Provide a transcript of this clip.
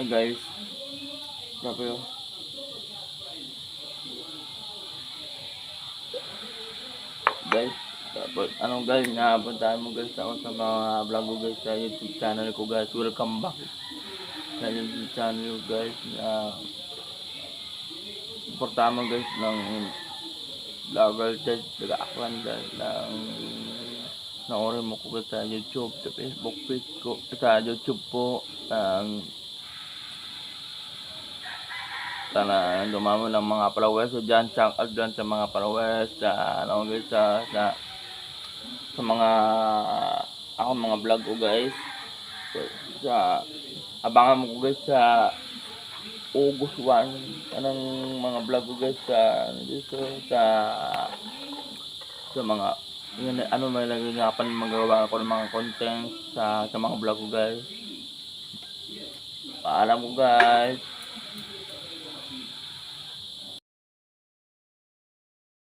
Ay guys, grabe oh. Guys, dapat anong guys, napuntahan mo guys ako sa mga vlog ko guys sa YouTube channel ko guys. Welcome back sa YouTube channel ko guys. Suportahan mo guys ng vlogger test nag-akwan guys ng naorin mo ko guys sa YouTube, sa Facebook page ko, sa YouTube po. Sana dumamo ng mga followers so dyan, shout out dyan sa mga followers sa ano guys, sa mga ako mga vlog ko guys. Sa abangan mo ko guys sa August 1 anong mga vlog ko guys sa dito sa mga yun, ano may nagagapan magawa ako ng mga content sa mga vlog ko guys. Paalam ko guys.